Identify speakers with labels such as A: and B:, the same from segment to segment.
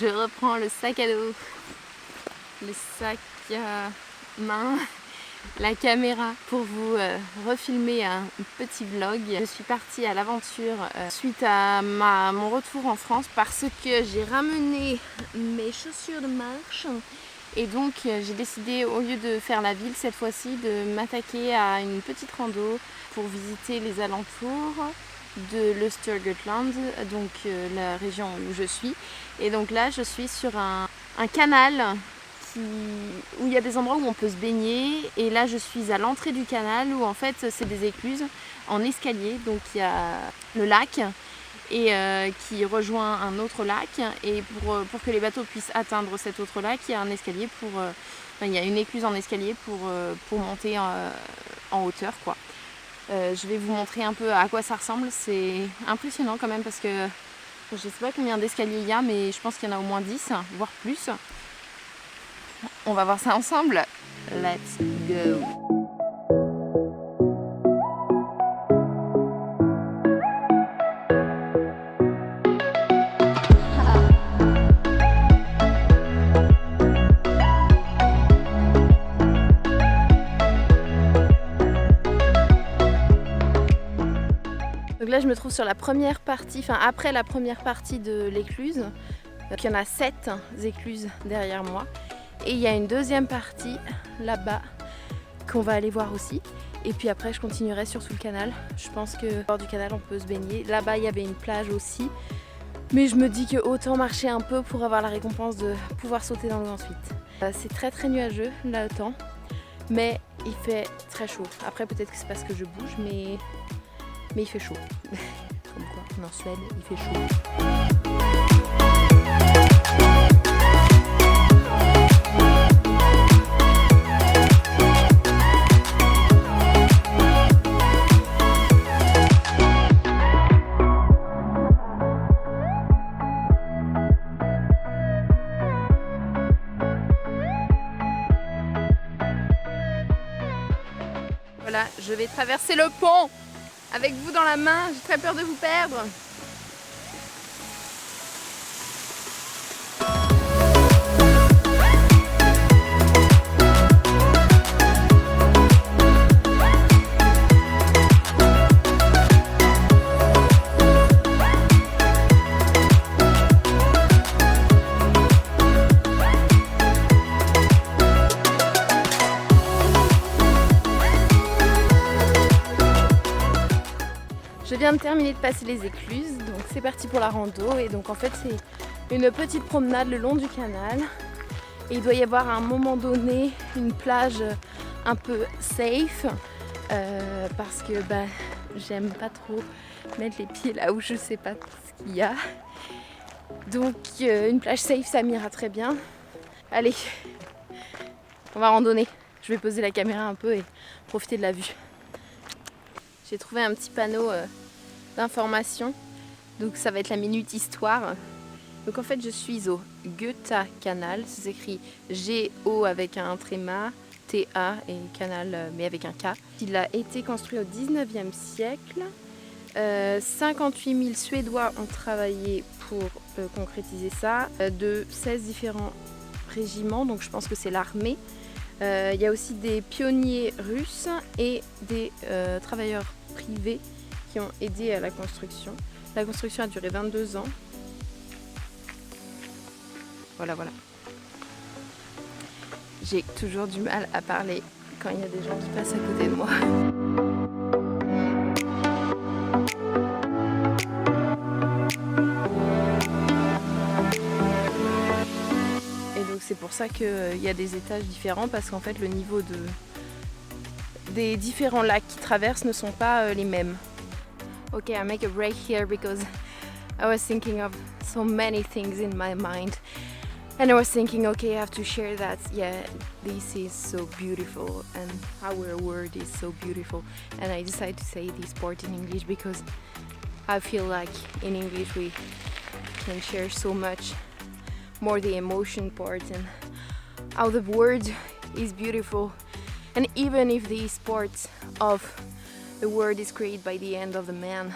A: je reprends le sac à dos, le sac à main, la caméra pour vous refilmer un petit vlog. Je suis partie à l'aventure suite à mon retour en France parce que j'ai ramené mes chaussures de marche et donc j'ai décidé, au lieu de faire la ville cette fois-ci, de m'attaquer à une petite rando pour visiter les alentours de l'Östergötland, donc la région où je suis. Et donc là je suis sur un canal où il y a des endroits où on peut se baigner, et là je suis à l'entrée du canal où en fait c'est des écluses en escalier, donc il y a le lac et qui rejoint un autre lac, et pour que les bateaux puissent atteindre cet autre lac, il y a un escalier il y a une écluse en escalier pour monter en hauteur quoi. Je vais vous montrer un peu à quoi ça ressemble. C'est impressionnant quand même parce que je sais pas combien d'escaliers il y a, mais je pense qu'il y en a au moins 10 voire plus. On va voir ça ensemble. Let's go. Donc là je me trouve sur la première partie, après la première partie de l'écluse. Il y en a 7 écluses derrière moi. Et il y a une deuxième partie là-bas qu'on va aller voir aussi. Et puis après je continuerai sur tout le canal. Je pense que bord du canal on peut se baigner. Là-bas il y avait une plage aussi. Mais je me dis que autant marcher un peu pour avoir la récompense de pouvoir sauter dans l'eau ensuite. C'est très nuageux là le temps. Mais il fait très chaud. Après peut-être que c'est parce que je bouge, mais il fait chaud. Comme quoi en Suède il fait chaud. Voilà, je vais traverser le pont avec vous dans la main. J'ai très peur de vous perdre. Je viens de terminer de passer les écluses, donc c'est parti pour la rando. Et donc en fait c'est une petite promenade le long du canal. Et il doit y avoir à un moment donné une plage un peu safe parce que j'aime pas trop mettre les pieds là où je sais pas ce qu'il y a. Donc une plage safe ça m'ira très bien. Allez, on va randonner. Je vais poser la caméra un peu et profiter de la vue. J'ai trouvé un petit panneau d'information, donc ça va être la minute histoire. Donc en fait je suis au Göta-kanal, ça s'écrit G-O avec un tréma, T-A et canal mais avec un K. Il a été construit au 19e siècle. 58 000 Suédois ont travaillé pour concrétiser ça, de 16 différents régiments, donc je pense que c'est l'armée. Il y a aussi des pionniers russes et des travailleurs privés qui ont aidé à la construction. La construction a duré 22 ans. Voilà. J'ai toujours du mal à parler quand il y a des gens qui passent à côté de moi. Et donc c'est pour ça qu'il y a des étages différents, parce qu'en fait le niveau des différents lacs qui traversent ne sont pas les mêmes. Okay, I make a break here because I was thinking of so many things in my mind. And I was thinking, okay, I have to share that. Yeah, this is so beautiful and our world is so beautiful. And I decided to say this part in English because I feel like in English we can share so much more the emotion part and how the word is beautiful. And even if these parts of the word is created by the hand of the man,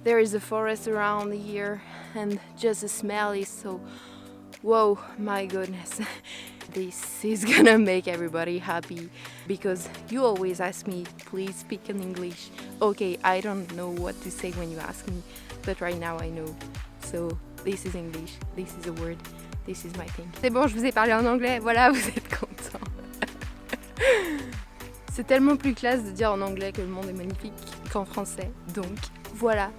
A: There is a forest around here and just the smell is so, whoa, my goodness. This is gonna make everybody happy because you always ask me, please speak in English. Okay, I don't know what to say when you ask me, but right now I know. So this is English, this is a word, this is my thing. C'est bon, je vous ai parlé en anglais, voilà, vous êtes contents. C'est tellement plus classe de dire en anglais que le monde est magnifique qu'en français, donc voilà.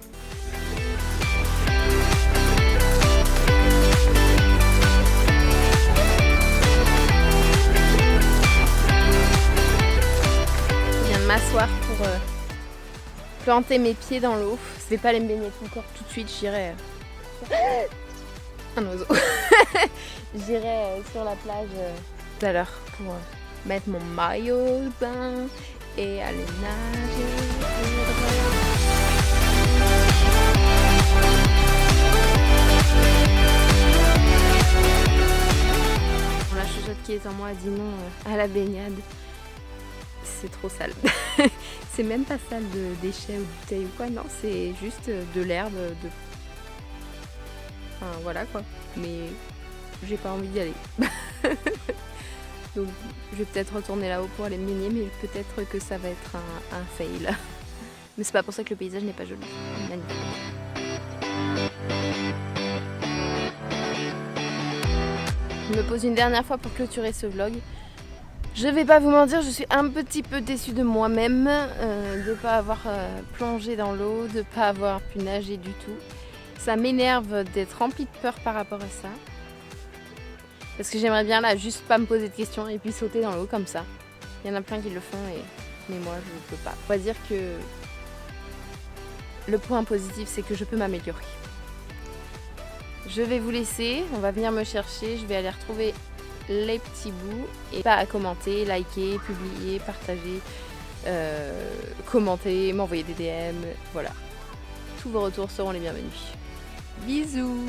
A: M'asseoir pour planter mes pieds dans l'eau. Je vais pas aller me baigner tout le corps tout de suite, j'irai un oiseau. J'irai sur la plage tout à l'heure pour mettre mon maillot de bain et aller nager. Bon, la chuchote qui est en moi dit non à la baignade. C'est trop sale. C'est même pas sale de déchets ou de bouteilles ou quoi, non, c'est juste de l'herbe, enfin voilà quoi. Mais j'ai pas envie d'y aller. Donc je vais peut-être retourner là-haut pour aller me baigner, mais peut-être que ça va être un fail. Mais c'est pas pour ça que le paysage n'est pas joli. Magnifique. Je me pose une dernière fois pour clôturer ce vlog. Je vais pas vous mentir, je suis un petit peu déçue de moi-même de ne pas avoir plongé dans l'eau, de ne pas avoir pu nager du tout. Ça m'énerve d'être remplie de peur par rapport à ça. Parce que j'aimerais bien là juste pas me poser de questions et puis sauter dans l'eau comme ça. Il y en a plein qui le font mais moi je ne peux pas. On va dire que le point positif c'est que je peux m'améliorer. Je vais vous laisser, on va venir me chercher, je vais aller retrouver les petits bouts et pas à commenter, liker, publier, partager, commenter, m'envoyer des DM, voilà. Tous vos retours seront les bienvenus. Bisous.